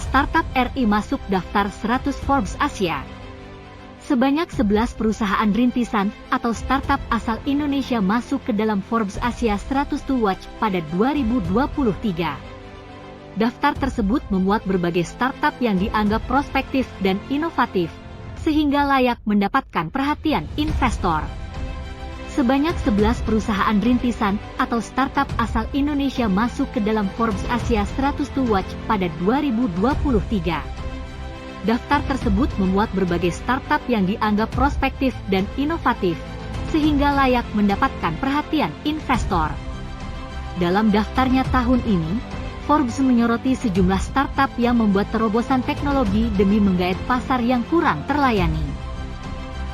Startup RI masuk daftar 100 Forbes Asia. Sebanyak 11 perusahaan rintisan atau startup asal Indonesia masuk ke dalam Forbes Asia 100 to Watch pada 2023. Daftar tersebut memuat berbagai startup yang dianggap prospektif dan inovatif, sehingga layak mendapatkan perhatian investor. Sebanyak 11 perusahaan rintisan atau startup asal Indonesia masuk ke dalam Forbes Asia 100 to Watch pada 2023. Daftar tersebut memuat berbagai startup yang dianggap prospektif dan inovatif, sehingga layak mendapatkan perhatian investor. Dalam daftarnya tahun ini, Forbes menyoroti sejumlah startup yang membuat terobosan teknologi demi menggait pasar yang kurang terlayani.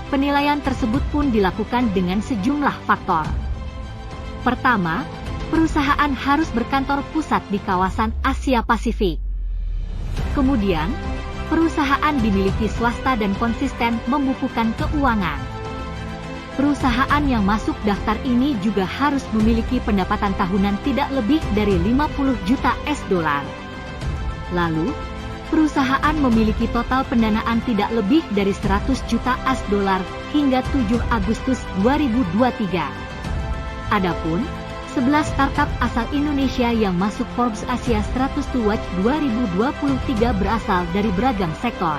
Penilaian tersebut pun dilakukan dengan sejumlah faktor. Pertama, perusahaan harus berkantor pusat di kawasan Asia Pasifik. Kemudian, perusahaan dimiliki swasta dan konsisten membukukan keuangan. Perusahaan yang masuk daftar ini juga harus memiliki pendapatan tahunan tidak lebih dari 50 juta US$. Lalu, perusahaan memiliki total pendanaan tidak lebih dari 100 juta US$ hingga 7 Agustus 2023. Adapun 11 startup asal Indonesia yang masuk Forbes Asia 100 to Watch 2023 berasal dari beragam sektor.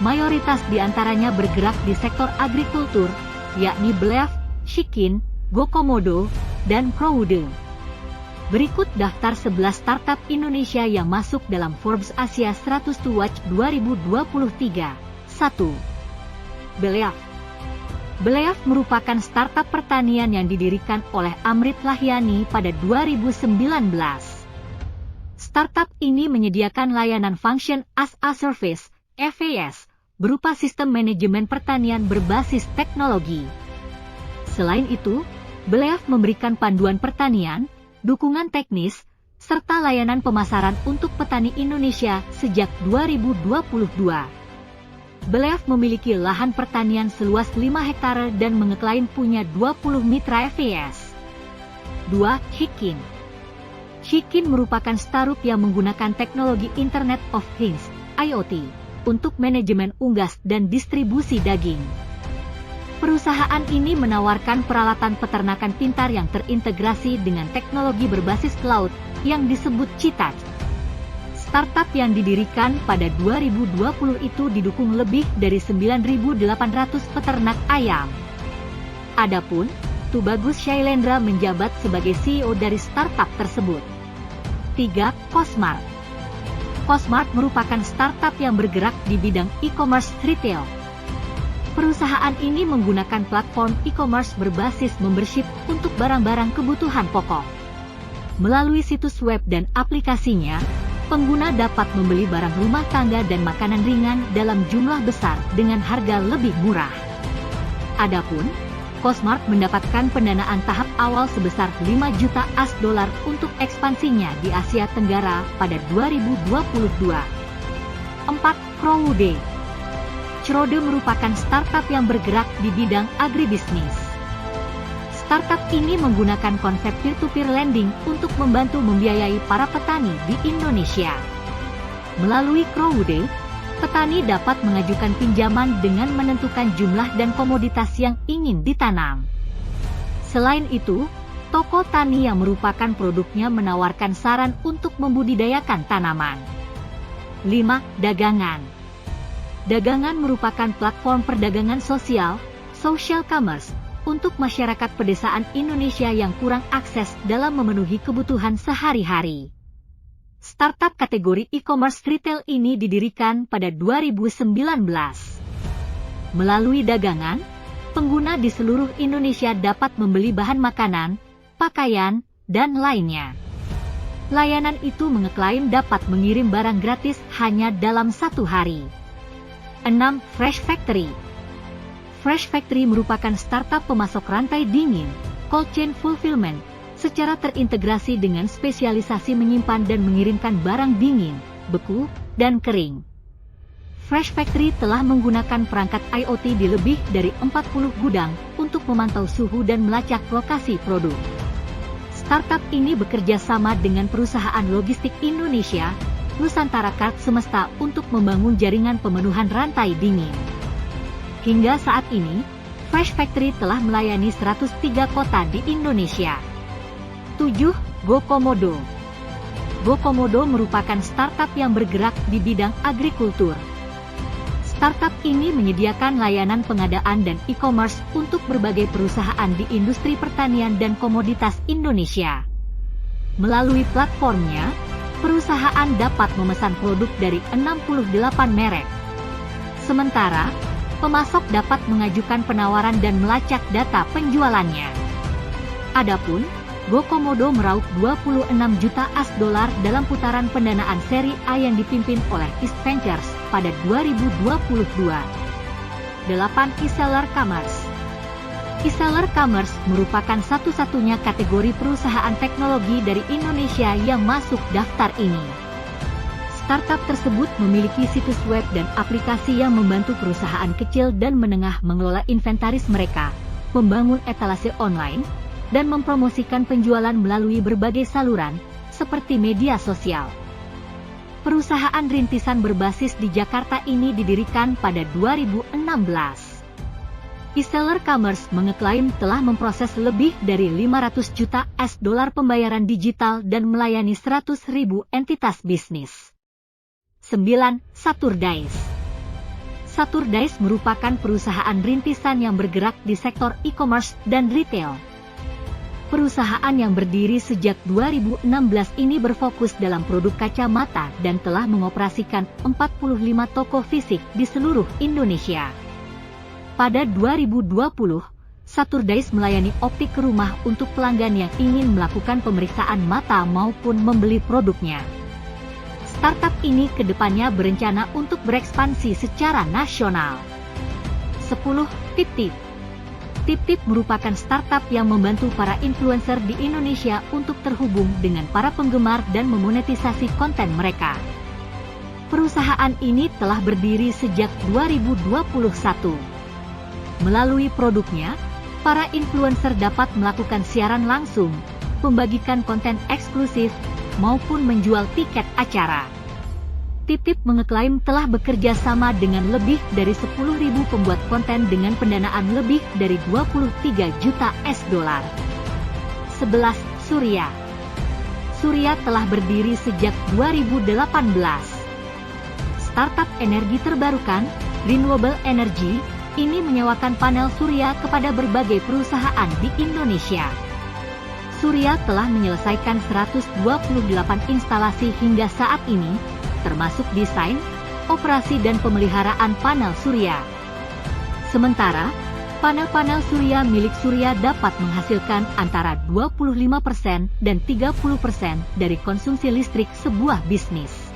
Mayoritas diantaranya bergerak di sektor agrikultur, yakni Belief, Shikin, Gokomodo, dan Crowde. Berikut daftar 11 startup Indonesia yang masuk dalam Forbes Asia 100 to Watch 2023. 1. Belief. Belief merupakan startup pertanian yang didirikan oleh Amrit Lahyani pada 2019. Startup ini menyediakan layanan Function as a Service, FAS, berupa sistem manajemen pertanian berbasis teknologi. Selain itu, Belief memberikan panduan pertanian, dukungan teknis, serta layanan pemasaran untuk petani Indonesia sejak 2022. Belief memiliki lahan pertanian seluas 5 hektare dan mengeklaim punya 20 mitra FAS. 2. Shikin. Shikin merupakan startup yang menggunakan teknologi Internet of Things, IoT, untuk manajemen unggas dan distribusi daging. Perusahaan ini menawarkan peralatan peternakan pintar yang terintegrasi dengan teknologi berbasis cloud yang disebut Cheetah. Startup yang didirikan pada 2020 itu didukung lebih dari 9.800 peternak ayam. Adapun, Tubagus Shailendra menjabat sebagai CEO dari startup tersebut. 3. Cosmart. Cosmart merupakan startup yang bergerak di bidang e-commerce retail. Perusahaan ini menggunakan platform e-commerce berbasis membership untuk barang-barang kebutuhan pokok. Melalui situs web dan aplikasinya, pengguna dapat membeli barang rumah tangga dan makanan ringan dalam jumlah besar dengan harga lebih murah. Adapun, Cosmart mendapatkan pendanaan tahap awal sebesar 5 juta US$ untuk ekspansinya di Asia Tenggara pada 2022. 4. Crowde. Crowde merupakan startup yang bergerak di bidang agribisnis. Startup ini menggunakan konsep peer-to-peer lending untuk membantu membiayai para petani di Indonesia. Melalui Crowde, petani dapat mengajukan pinjaman dengan menentukan jumlah dan komoditas yang ingin ditanam. Selain itu, toko tani yang merupakan produknya menawarkan saran untuk membudidayakan tanaman. 5. Dagangan. Dagangan merupakan platform perdagangan sosial, social commerce, untuk masyarakat pedesaan Indonesia yang kurang akses dalam memenuhi kebutuhan sehari-hari. Startup kategori e-commerce retail ini didirikan pada 2019. Melalui dagangan, pengguna di seluruh Indonesia dapat membeli bahan makanan, pakaian, dan lainnya. Layanan itu mengeklaim dapat mengirim barang gratis hanya dalam 1 hari. 6. Fresh Factory. Fresh Factory merupakan startup pemasok rantai dingin, cold chain fulfillment, secara terintegrasi dengan spesialisasi menyimpan dan mengirimkan barang dingin, beku, dan kering. Fresh Factory telah menggunakan perangkat IoT di lebih dari 40 gudang untuk memantau suhu dan melacak lokasi produk. Startup ini bekerja sama dengan perusahaan logistik Indonesia, Nusantara Kart Semesta untuk membangun jaringan pemenuhan rantai dingin. Hingga saat ini, Fresh Factory telah melayani 103 kota di Indonesia. 7. GoKomodo. GoKomodo merupakan startup yang bergerak di bidang agrikultur. Startup ini menyediakan layanan pengadaan dan e-commerce untuk berbagai perusahaan di industri pertanian dan komoditas Indonesia. Melalui platformnya, perusahaan dapat memesan produk dari 68 merek. Sementara, pemasok dapat mengajukan penawaran dan melacak data penjualannya. Adapun, GoKomodo meraup 26 juta $, dalam putaran pendanaan seri A yang dipimpin oleh East Ventures pada 2022. 8. E-Seller Commerce. E-Seller Commerce merupakan satu-satunya kategori perusahaan teknologi dari Indonesia yang masuk daftar ini. Startup tersebut memiliki situs web dan aplikasi yang membantu perusahaan kecil dan menengah mengelola inventaris mereka, membangun etalase online, dan mempromosikan penjualan melalui berbagai saluran, seperti media sosial. Perusahaan rintisan berbasis di Jakarta ini didirikan pada 2016. E-Seller Commerce mengeklaim telah memproses lebih dari 500 juta $, pembayaran digital dan melayani 100.000 entitas bisnis. 9. Saturdays. Saturdays merupakan perusahaan rintisan yang bergerak di sektor e-commerce dan retail. Perusahaan yang berdiri sejak 2016 ini berfokus dalam produk kacamata dan telah mengoperasikan 45 toko fisik di seluruh Indonesia. Pada 2020, Saturdays melayani optik ke rumah untuk pelanggan yang ingin melakukan pemeriksaan mata maupun membeli produknya. Startup ini kedepannya berencana untuk berekspansi secara nasional. 10. Tip-Tip. Tip-Tip merupakan startup yang membantu para influencer di Indonesia untuk terhubung dengan para penggemar dan memonetisasi konten mereka. Perusahaan ini telah berdiri sejak 2021. Melalui produknya, para influencer dapat melakukan siaran langsung, membagikan konten eksklusif, maupun menjual tiket acara. Tip-Tip mengeklaim telah bekerja sama dengan lebih dari 10.000 pembuat konten dengan pendanaan lebih dari 23 juta $. 11. Surya. Surya telah berdiri sejak 2018. Startup energi terbarukan, Renewable Energy, ini menyewakan panel surya kepada berbagai perusahaan di Indonesia. Surya telah menyelesaikan 128 instalasi hingga saat ini, termasuk desain, operasi dan pemeliharaan panel surya. Sementara, panel-panel surya milik Surya dapat menghasilkan antara 25% dan 30% dari konsumsi listrik sebuah bisnis.